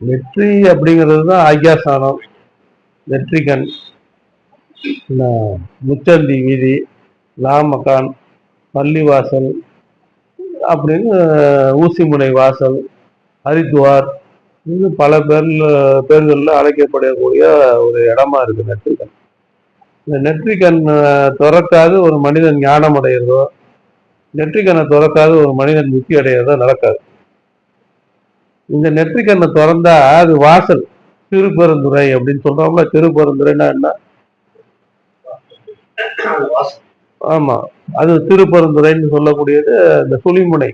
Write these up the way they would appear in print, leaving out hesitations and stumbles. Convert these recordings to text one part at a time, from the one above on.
நெற்றி அப்படிங்கிறது தான் ஆக்யாசானம், நெற்றிக்கண், முச்சந்தி வீதி, லாமக்கான், பள்ளிவாசல் அப்படின்னு ஊசிமுனை வாசல், ஹரித்வார், இது பல பேர்களில் அழைக்கப்படக்கூடிய ஒரு இடமா இருக்கு நெற்றிக்கண். இந்த நெற்றிக்கண் துறக்காது ஒரு மனிதன் ஞானம் அடைகிறதோ, நெற்றிக்கண்ணை துறக்காது ஒரு மனிதன் முக்தி அடைகிறதோ நடக்காது. இந்த நெற்றிக்கண்ணை திறந்தா அது வாசல். திருப்பெருந்துறை அப்படின்னு சொல்றோம்ல, திருப்பெருந்துறைன்னா என்ன? ஆமா, அது திருப்பெருந்துறைன்னு சொல்லக்கூடியது இந்த சுழிமுனை.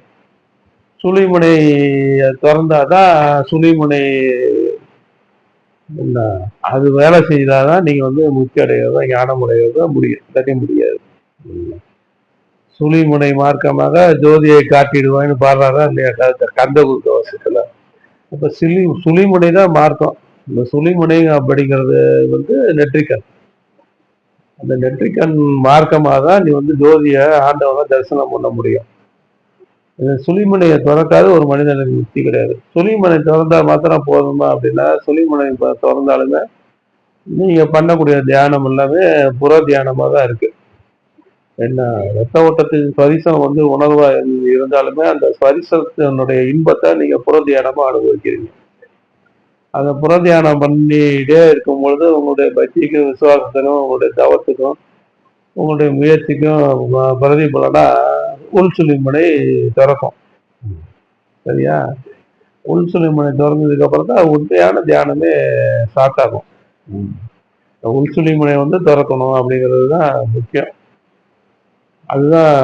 சுழிமுனை திறந்தாதான் சுழிமுனை அது வேலை செய்தாதான் நீங்க முக்தி அடைகிறதோ ஞானம் அடைகிறதோ முடியும், தட்டி முடியாது. சுழிமுனை மார்க்கமாக ஜோதியை காட்டிடுவான்னு பாடுறாரா இல்லையா கந்தகுரு கவசத்துல. அப்ப சுழிமுனை தான் மார்க்கம். இந்த சுழிமுனை அப்படிங்கிறது நெற்றிக்கண். அந்த நெற்றிக்கண் மார்க்கமாக தான் நீ ஜோதிய ஆண்டவனை தரிசனம் பண்ண முடியும். சுழிமுனையை திறக்காத ஒரு மனிதனுக்கு முக்தி கிடையாது. சுழிமுனை திறந்தா மாத்திரம் போதுமா அப்படின்னா, சுழிமுனை திறந்தாலுமே நீங்க பண்ணக்கூடிய தியானம் எல்லாமே புற தியானமா தான் இருக்கு. என்ன ரத்த ஓட்டத்தின் ஸ்பரிசம் உணர்வா இருந்தாலுமே அந்த ஸ்பரிசத்தினுடைய இன்பத்தை நீங்க புற தியானமா அனுபவிக்கிறீங்க. அந்த புற தியானம் பண்ணிட்டே இருக்கும் பொழுது உங்களுடைய பக்திக்கும் விசுவாசத்துக்கும் உங்களுடைய தவத்துக்கும் உங்களுடைய முயற்சிக்கும் பிரதிபலனா உள் சுழிமுனை திறக்கும். சரியா? உள் சுழிமுனை திறந்ததுக்கு அப்புறம் தான் உண்மையான தியானமே ஸ்டார்ட் ஆகும். உள் சுழிமுனை திறக்கணும் அப்படிங்கிறது தான் முக்கியம். அதுதான்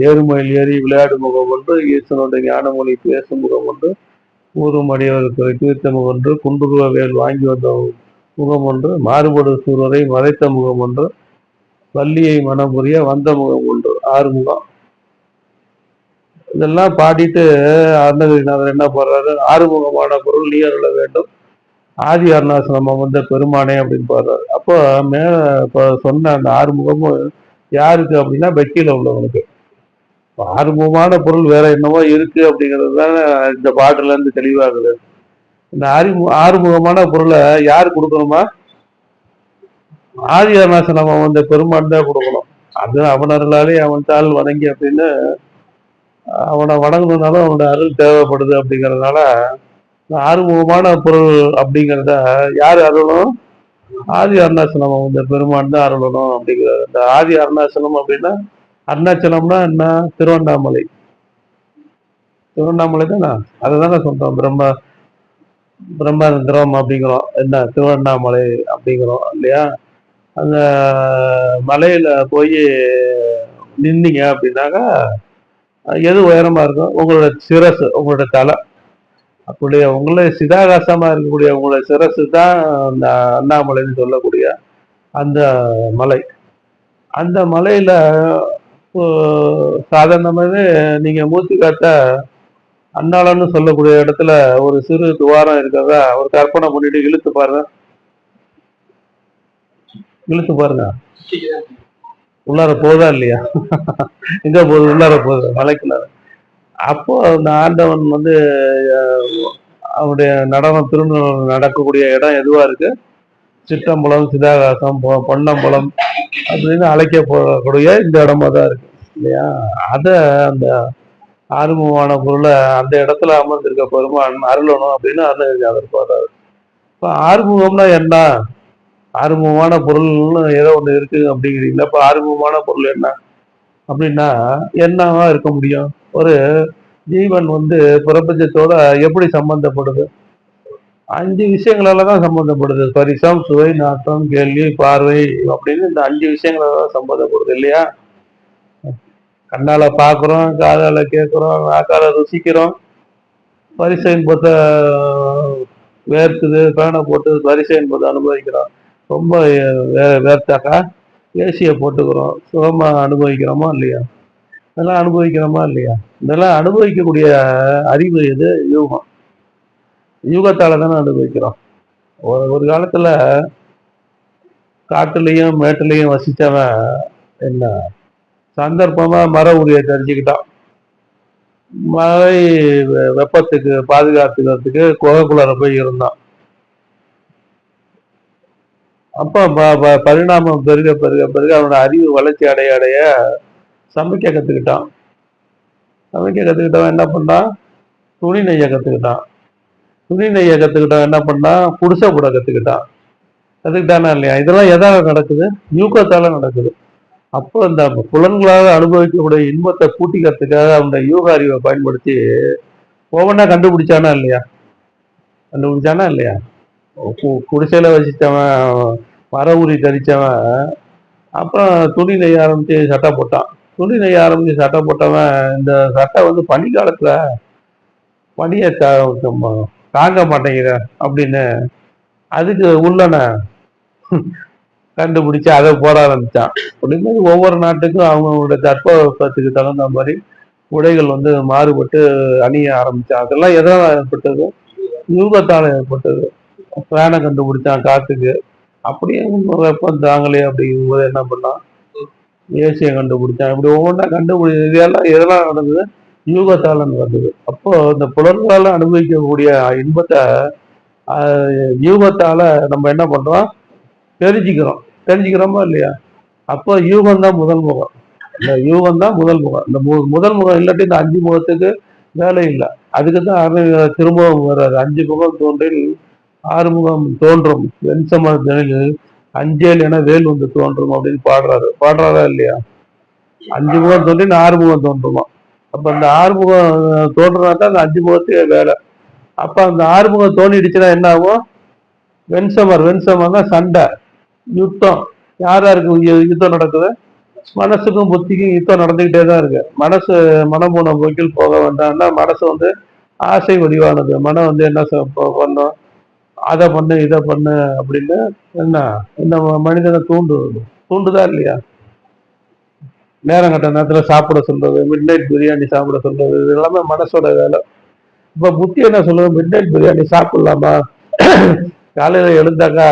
ஏறுமயில் ஏறி விளையாடு முகம் ஒன்று, ஈசனுடைய ஞான மொழி பேசும் முகம் ஒன்று, ஊரும் அடியவர்களை தீர்த்த முகம் ஒன்று, குன்றுருவ வேல் வாங்கி வந்த முகம் ஒன்று, மாறுபடு சூரரை மறைத்த முகம் ஒன்று, வள்ளியை மனம் புரிய வந்த முகம் ஒன்று. 6 முகம். இதெல்லாம் பாடிட்டு அருணகிரிநாதர் என்ன பாடுறாரு? 6 முகமான பொருள் நீ அருள வேண்டும், ஆதி அருணாசிரமம் பெருமானே அப்படின்னு பாடுறாரு. அப்போ மேல சொன்ன அந்த 6 முகமும் யாருக்கு அப்படின்னா பக்தியில உள்ளவனுக்கு. 6 முகமான பொருள் வேற என்னவோ இருக்கு அப்படிங்கிறது தான் இந்த பாட்டுல இருந்து தெளிவாகுது. இந்த 6 முகமான பொருளை யார் கொடுக்கணுமா? ஆதி அருணாசலம் பெருமான் தான் கொடுக்கணும். அது அவன் அருளாலே அவன் தாள் வணங்கி அப்படின்னு அவனை வணங்கணும்னாலும் அவனோட அருள் தேவைப்படுது. அப்படிங்கிறதுனால 6 முகமான பொருள் அப்படிங்கிறத யார் அருளணும்? ஆதி அருணாசலம் பெருமான் தான் அருளணும் அப்படிங்கிறது. இந்த ஆதி அருணாசலம் அப்படின்னா அருணாச்சலம்னா என்ன? திருவண்ணாமலை. திருவண்ணாமலை தானே? அதுதானே சொல்றோம். பிரம்மரந்திரம் அப்படிங்கிறோம். என்ன திருவண்ணாமலை அப்படிங்கிறோம் இல்லையா? அந்த மலையில போய் நின்னீங்க அப்படின்னாக்கா எது உயரமா இருக்கும்? உங்களோட சிரசு, உங்களோட தலை. அப்படியே உங்களே சிதாகாசமா இருக்கக்கூடிய உங்களோட சிரசு தான் அந்த அண்ணாமலைன்னு சொல்லக்கூடிய அந்த மலை. அந்த மலையில சாதாரணமாகவே நீங்க மூச்சு காட்ட அண்ணாளன்னு சொல்லக்கூடிய இடத்துல ஒரு சிறு துவாரம் இருக்கிறதா ஒரு கற்பனை பண்ணிட்டு இழுத்து பாருங்க. உள்ளார போதா இல்லையா? எங்க போகுது? உள்ளார போகுது, மலைக்குள்ளார. அப்போ அந்த ஆண்டவன் அவனுடைய நடனம் திருநூறு நடக்கக்கூடிய இடம் எதுவா இருக்கு? சிற்றம்பலம், சிதாகாசம், பொன்னம்பலம் அப்படின்னு அழைக்கக்கூடிய இந்த இடமா தான் இருக்கு இல்லையா? அத அந்த ஆறுமுகமான பொருளை அந்த இடத்துல அமர்ந்திருக்க பெருமான் அருளணும் அப்படின்னு அருணகிரிநாதர் பாடுறாரு. இப்ப ஆறுமுகம்னா என்ன? ஆறுமுகமான பொருள்னு ஏதோ ஒண்ணு இருக்கு அப்படிங்கிறீங்களா? இப்ப ஆறுமுகமான பொருள் என்ன அப்படின்னா என்னவா இருக்க முடியும்? ஒரு ஜீவன் பிரபஞ்சத்தோட எப்படி சம்பந்தப்படுது? 5 விஷயங்களால தான் சம்பந்தப்படுது. ஸ்பரிசம், சுவை, நாட்டம், கேள்வி, பார்வை அப்படின்னு இந்த 5 விஷயங்களால தான் சம்பந்தப்படுது இல்லையா? கண்ணால பாக்குறோம், காதால கேட்கிறோம், நாக்கால ருசிக்கிறோம். பரிசை என்பதை வேர்க்குது, பேனை போட்டு பரிசை என்பதை அனுபவிக்கிறோம். ரொம்ப வேர்த்தாக்கா ஏசியை போட்டுக்கிறோம், சுகமா அனுபவிக்கிறோமா இல்லையா? இதெல்லாம் அனுபவிக்கிறோமா இல்லையா? இதெல்லாம் அனுபவிக்கக்கூடிய அறிவு எது? யூகம். யூகத்தால தானே அனுபவிக்கிறோம். ஒரு காலத்துல காட்டுலயும் மேட்டுலயும் வசிச்சவன் என்ன சந்தர்ப்பமா மர உரிய தெரிஞ்சுக்கிட்டான். மழை வெப்பத்துக்கு பாதுகாத்துக்கிறதுக்கு குகைக்குள்ளார போய் இருந்தான். அப்ப பரிணாமம் பெருக பெருக பெருக அவனோட அறிவு வளர்ச்சி அடைய அடைய சமைக்க கத்துக்கிட்டான். சமைக்க கத்துக்கிட்டவன் என்ன பண்ணான்? துணி நெய்ய கத்துக்கிட்டான். துணி நெய்ய கத்துக்கிட்டவன் என்ன பண்ணான்? குடிசை கூட கத்துக்கிட்டான். கத்துக்கிட்டானா இல்லையா? இதெல்லாம் எதால நடக்குது? யூகத்தால நடக்குது. அப்போ இந்த புலன்களாக அனுபவிக்கக்கூடிய இன்பத்தை கூட்டிக்கிறதுக்காக அந்த யூக அறிவை பயன்படுத்தி ஒவ்வொன்றா கண்டுபிடிச்சானா இல்லையா? கண்டுபிடிச்சானா இல்லையா? குடிசையில வசித்தவன், மர உரி தரிச்சவன், அப்புறம் துணி நெய்ய ஆரம்பிச்சு சட்டை போட்டான். துணி நெய்ய ஆரம்பிச்சு சட்டை போட்டவன், இந்த சட்டை வந்து பனி காலத்துல பனியை தாங்க மாட்டேங்கிற அப்படின்னு அதுக்கு உள்ளன கண்டுபிடிச்சு அதை போட ஆரம்பிச்சான். அப்படின்னு ஒவ்வொரு நாட்டுக்கும் அவங்களுடைய தட்பவெப்பத்துக்கு தகுந்த மாதிரி உடைகள் வந்து மாறுபட்டு அணிய ஆரம்பிச்சான். அதெல்லாம் எதனால ஏற்பட்டது? யூகத்தால ஏற்பட்டது. ஃபேனை கண்டுபிடிச்சான் காத்துக்கு. அப்படியே வெப்பம் தாங்கலையே அப்படிங்கும்போது என்ன பண்ணான்? ஏசியை கண்டுபிடிச்சான். இப்படி ஒவ்வொன்றா இதெல்லாம் எதெல்லாம் நடந்தது? யூகத்தால நடந்தது. அப்போ இந்த புலன்களால அனுபவிக்கக்கூடிய இன்பத்தை யூகத்தால நம்ம என்ன பண்றோம்? தெரிஞ்சுக்கிறோம். தெரிஞ்சுக்கிறோமா இல்லையா? அப்போ யூகம் தான் முதல் முகம். இந்த யூகம் தான் முதல் முகம். இந்த முதல் முகம் இல்லாட்டி இந்த 5 முகத்துக்கு வேலை இல்லை. அதுக்கு தான் திரும்பவும் வர்றாரு. 5 முகம் தோன்றில் 6 முகம் தோன்றும். வெண்சமத்தில் அஞ்சேல் என வேல் வந்து தோன்றும் அப்படின்னு பாடுறாரா இல்லையா? 5 முகம் தோன்றில் 6 முகம் தோன்றுமா. அப்ப அந்த 6 முகம் தோன்றுனா தான் அந்த 5 முகத்துக்கே வேலை. அப்ப அந்த 6 முகம் தோண்டிடுச்சுன்னா என்ன ஆகும்? வெண்சமர்னா சண்டை, யுத்தம். யாருக்கு யுத்தம் நடக்குது? மனசுக்கும் புத்திக்கும் யுத்தம் நடந்துகிட்டே தான் இருக்கு. மனசு மனம் போன போக்கில் போக வேண்டாம்னா மனசு வந்து ஆசை வடிவானது. மனம் வந்து என்ன பண்ணும்? அதை பண்ணு இதை பண்ணு அப்படின்னு என்ன இந்த மனிதனை தூண்டுதா இல்லையா? நேரம் கட்ட நேரத்துல சாப்பிட சொல்றது, மிட் நைட் பிரியாணி சாப்பிட சொல்றது, இது எல்லாமே மனசோட வேலை. இப்ப புத்தி என்ன சொல்லுது? மிட் நைட் பிரியாணி சாப்பிடலாமா? காலையில எழுந்தாக்கா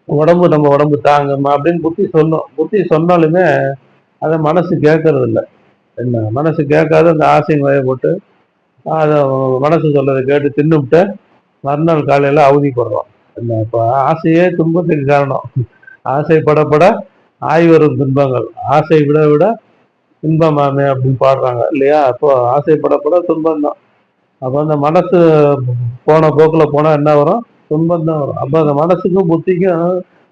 நம்ம உடம்பு தாங்கம்மா அப்படின்னு புத்தி சொல்லும். புத்தி சொன்னாலுமே அதை மனசு கேட்கறது இல்லை. என்ன மனசு கேட்காத அந்த ஆசை போட்டு அதை மனசு சொல்றதை கேட்டு தின்னுவிட்டு மறுநாள் காலையில அவதிப்படுறோம். என்ன இப்போ ஆசையே துன்பத்துக்கு காரணம். ஆசைப்படப்பட வரும் துன்பங்கள், ஆசை விட விட இன்பமாமே அப்படின்னு பாடுறாங்க இல்லையா? அப்போ ஆசைப்படப்பட துன்பம் தான். அப்போ அந்த மனசு போன போக்கில் போனால் என்ன வரும்? துன்பம் தான் வரும். அப்போ அந்த மனசுக்கும் புத்திக்கும்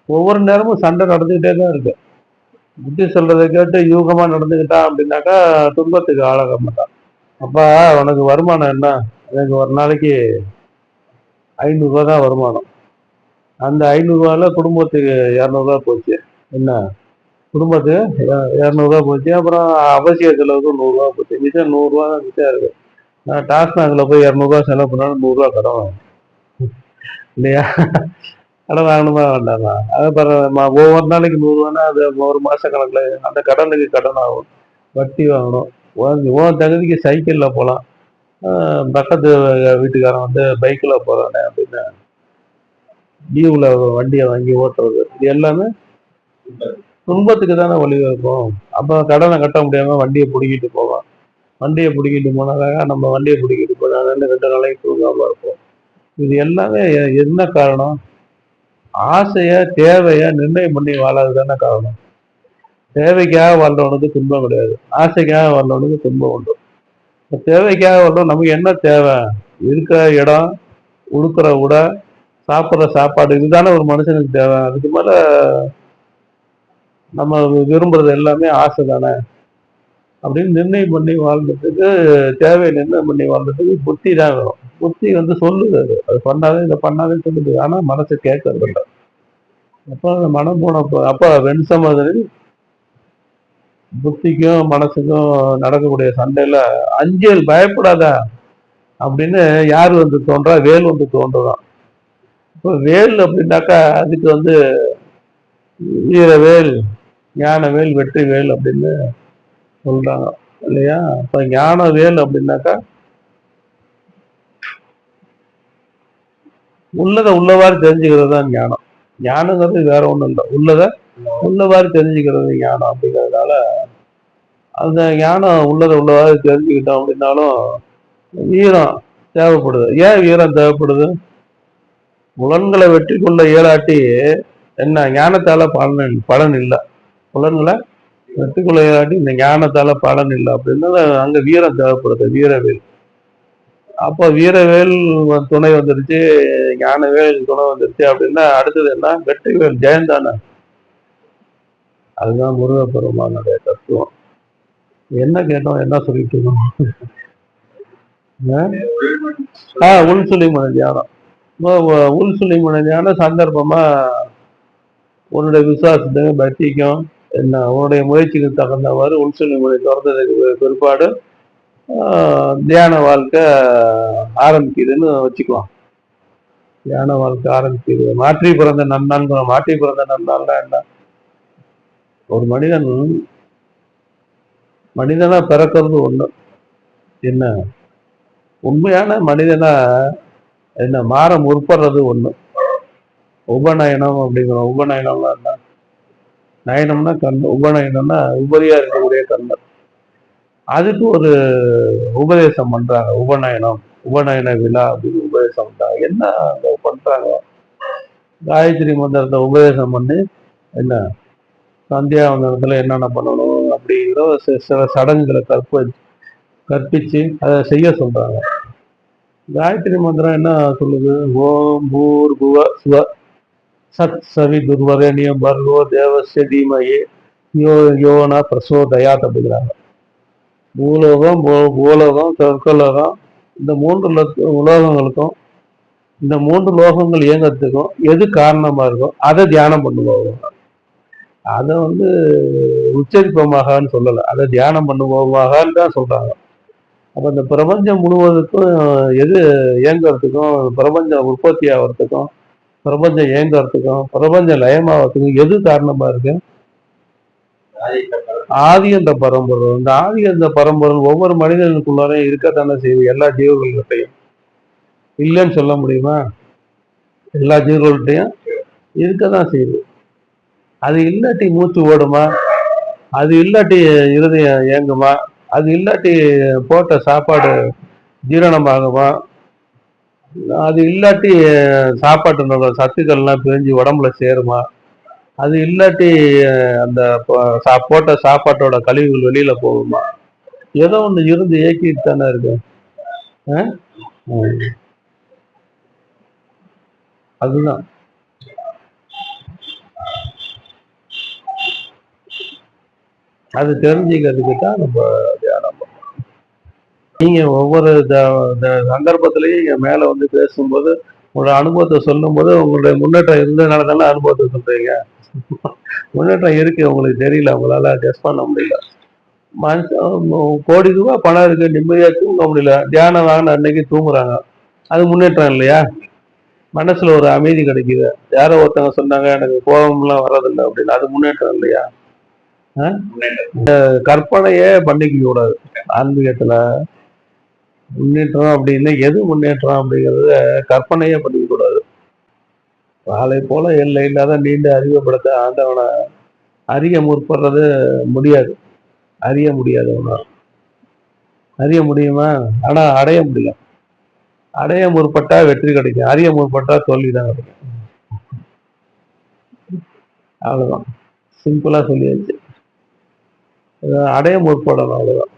ஒவ்வொரு நேரமும் சண்டை நடந்துகிட்டே தான் இருக்கு. புத்தி சொல்றதை கேட்டு யூகமா நடந்துக்கிட்டான் அப்படின்னாக்கா துன்பத்துக்கு ஆளாக மாட்டான். அப்ப உனக்கு வருமானம் என்ன? எனக்கு ஒரு நாளைக்கு 500 தான் வருமானம். அந்த 500 குடும்பத்துக்கு 200 போச்சு. என்ன குடும்பத்துக்கு 200 போச்சு. அப்புறம் அவசிய செலவுக்கு 100 போச்சு. மிச்சம் 100 தான் மிச்சம் இருக்கு. நான் டாஸ்மாக்ல போய் 200 செலவு பண்ணாலும் 100 கடன் வாங்க இல்லையா? கடன் வாங்கணுமா வேண்டாமா? அதை ஒவ்வொரு நாளைக்கு 100 அது ஒரு மாச கணக்குல அந்த கடனுக்கு கடன் ஆகும். வட்டி வாங்கணும். உன் தகுதிக்கு சைக்கிள்ல போகலாம். பக்கத்து வீட்டுக்காரன் வந்து பைக்ல போறானே அப்படின்னு லீவ்ல வண்டியை வாங்கி ஓட்டுறது, இது எல்லாமே துன்பத்துக்கு தானே வழிவகுக்கும். அப்போ கடனை கட்ட முடியாம வண்டியை பிடிக்கிட்டு போவான். வண்டியை பிடிக்கிட்டு போனாக்காக நம்ம வண்டியை பிடிக்கிட்டு போனாங்க 2 நாளைக்கு தூங்காம இருப்போம். இது எல்லாமே என்ன காரணம்? ஆசைய தேவைய நிர்ணயம் பண்ணி வாழாது தானே காரணம். தேவைக்காக வாழ்றவனுக்கு துன்பம் கிடையாது. ஆசைக்காக வாழ்றவனுக்கு துன்பம் உண்டு. தேவைக்காக வாழ்றோம். நமக்கு என்ன தேவை? இருக்கிற இடம், உடுக்கிற உடை, சாப்பிட்ற சாப்பாடு, இதுதானே ஒரு மனுஷனுக்கு தேவை. அதுக்கு மேல நம்ம விரும்புறது எல்லாமே ஆசை தானே அப்படின்னு நிர்ணயம் பண்ணி வாழ்றதுக்கு, தேவையை நிர்ணயம் பண்ணி வாழ்றதுக்கு புத்தி தான் வரும். புத்தி வந்து சொல்லுது, அது பண்ணாதே இதை பண்ணாதே சொல்லுது. ஆனா மனசு கேட்கறது இல்லை. அப்போ அந்த மனம் போனப்போ அப்போ வெண்சமதில் புத்திக்கும் மனசுக்கும் நடக்கக்கூடிய சண்டையில அஞ்சல் பயப்படாத அப்படின்னு யார் வந்து தோன்றா? வேல் வந்து தோன்றுதான். இப்போ வேல் அப்படின்னாக்கா அதுக்கு வந்து வீரவேல், ஞானவேல், வெற்றி வேல் அப்படின்னு சொல்றாங்க இல்லையா? இப்ப ஞானவேல் அப்படின்னாக்கா உள்ளதை உள்ளவாறு தெரிஞ்சுக்கிறது தான் ஞானம். ஞானங்கிறது வேற ஒண்ணும் இல்லை. உள்ளதை உள்ளவாறு தெரிஞ்சுக்கிறது ஞானம். அப்படிங்கிறதுனால அந்த ஞானம் உள்ளதாக தெரிஞ்சுக்கிட்டோம் அப்படின்னாலும் வீரம் தேவைப்படுது. ஏன் வீரம் தேவைப்படுது? புலன்களை வெற்றி கொள்ள இயலாட்டி என்ன ஞானத்தால பலன் இல்லை. புலன்களை வெற்றி கொள்ள இயலாட்டி இந்த ஞானத்தால பலன் இல்லை அப்படின்னா அங்க வீரம் தேவைப்படுது, வீரவேல். அப்போ வீரவேல் துணை வந்துருச்சு, ஞானவேல் துணை வந்துருச்சு அப்படின்னா அடுத்தது என்ன? வெற்றிவேல் ஜெயந்தானே. அதுதான் முருகப்பெருமானுடைய தத்துவம். என்ன கேட்டோம், என்ன சொல்லிட்டு இருக்கோம்? உள்சுழிமுனை தியானம். உள்சுழிமுனை தியானம் சந்தர்ப்பமா உன்னுடைய விசுவாசத்துக்கும் பக்திக்கும் என்ன உன்னுடைய முயற்சிக்கு தகுந்தவாறு உள்சுழிமுனை திறந்ததுக்கு பிற்பாடு தியான வாழ்க்கை ஆரம்பிக்குதுன்னு வச்சுக்கலாம். தியான வாழ்க்கை ஆரம்பிக்குது. மாற்றி பிறந்த நன்னாள். மாற்றி பிறந்த நன்னாள்னா என்ன? ஒரு மனிதனா பிறக்கிறது ஒண்ணு. என்ன உண்மையான மனிதனா என்ன மாற முற்படுறது ஒண்ணு. உபநயனம் அப்படிங்கிறோம். உபநயனம்னா என்ன? நயனம்னா கண், உபநயனம்னா உபரியா இருக்கக்கூடிய கண்ணன். அதுக்கு ஒரு உபதேசம் பண்றாங்க. உபநயன விழா அப்படின்னு உபதேசம் பண்றாங்க. என்ன பண்றாங்க? காயத்ரி மந்திரத்தை உபதேசம் பண்ணி என்ன சந்தியாவந்தனத்துல என்னென்ன பண்ணணும் அப்படிங்கிற சில சடங்குகளை கற்பிச்சு அதை செய்ய சொல்றாங்க. காயத்ரி மந்திரம் என்ன சொல்லுது? ஓம் பூர் புவ சுவ சத் சவி துர்வரேனியம் பர்கோ தேவஸ்ய தீமகி யோனா பிரசோதயாத் அப்படிங்கிறாங்க. பூலோகம், பூலோகம், சொற்கலோகம், இந்த 3 உலோகங்களுக்கும், இந்த 3 லோகங்கள் இயங்கிறதுக்கும் எது காரணமா இருக்கும் அதை தியானம் பண்ணுவோம். அதை உச்சரிப்போமாகன்னு சொல்லலை, அதை தியானம் பண்ணுவோமாகன்னு தான் சொல்றாங்க. அப்போ இந்த பிரபஞ்சம் முழுவதுக்கும் எது இயங்குறதுக்கும், பிரபஞ்சம் உற்பத்தி ஆகிறதுக்கும், பிரபஞ்சம் இயங்குறதுக்கும், பிரபஞ்சம் லயமாகிறதுக்கும் எது காரணமா இருக்கு? ஆதி என்ற பரம்பொருள். இந்த ஆதி என்ற பரம்பொருள் ஒவ்வொரு மனிதனுக்குள்ளாரே இருக்கத்தானே செய்யுது. எல்லா ஜீவர்கள்கிட்டையும் இல்லைன்னு சொல்ல முடியுமா? எல்லா ஜீவர்கள்கிட்டையும் இருக்கதான் செய்யுது. அது இல்லாட்டி மூச்சு ஓடுமா? அது இல்லாட்டி இருதயம் இயங்குமா? அது இல்லாட்டி போட்ட சாப்பாடு ஜீரணமாகுமா? அது இல்லாட்டி சாப்பாட்டு சத்துக்கள்லாம் பிரிஞ்சு உடம்புல சேருமா? அது இல்லாட்டி அந்த போட்ட சாப்பாட்டோட கழிவுகள் வெளியில போகுமா? ஏதோ ஒண்ணு இருந்து இயக்கிட்டு தானே இருக்கு. அதுதான் அது தெரிஞ்சுக்கிறதுக்கு தான் நம்ம தியானம் பண்ணோம். நீங்க ஒவ்வொரு சந்தர்ப்பத்திலையும் இங்க மேல பேசும்போது உங்களோட அனுபவத்தை சொல்லும் போது உங்களுடைய முன்னேற்றம் இருந்ததுனால தானே அனுபவத்தை சொல்றீங்க. முன்னேற்றம் இருக்கு, உங்களுக்கு தெரியல, உங்களால கெஸ் பண்ண முடியல. கோடி ரூபாய் பணம் இருக்கு, நிம்மதியா தூங்க முடியல, தியானம் வாங்கின அன்னைக்கு தூங்குறாங்க. அது முன்னேற்றம் இல்லையா? மனசுல ஒரு அமைதி கிடைக்குது. யாரோ ஒருத்தவங்க சொன்னாங்க எனக்கு கோபம்லாம் வர்றதில்லை அப்படின்னு, அது முன்னேற்றம் இல்லையா? கற்பனையே பண்ணிக்க கூடாது. ஆன்மீகத்துல முன்னேற்றம் அப்படின்னு எது முன்னேற்றம் அப்படிங்கறத கற்பனையே பண்ணிக்க கூடாது. வாழை போல எல்லை இல்லாத நீண்ட அறிவுப்படுத்த ஆண்டவனை அறிய முற்படுறது முடியாது. அறிய முடியாது. அறிய முடியுமா? ஆனா அடைய முடியும். அடைய முற்பட்டா வெற்றி கிடைக்கும், அறிய முற்பட்டா தோல்விதான் கிடைக்கும். அவ்வளவுதான், சிம்பிளா சொல்லியாச்சு. அடைய முற்படணும், அவ்வளவுதான்.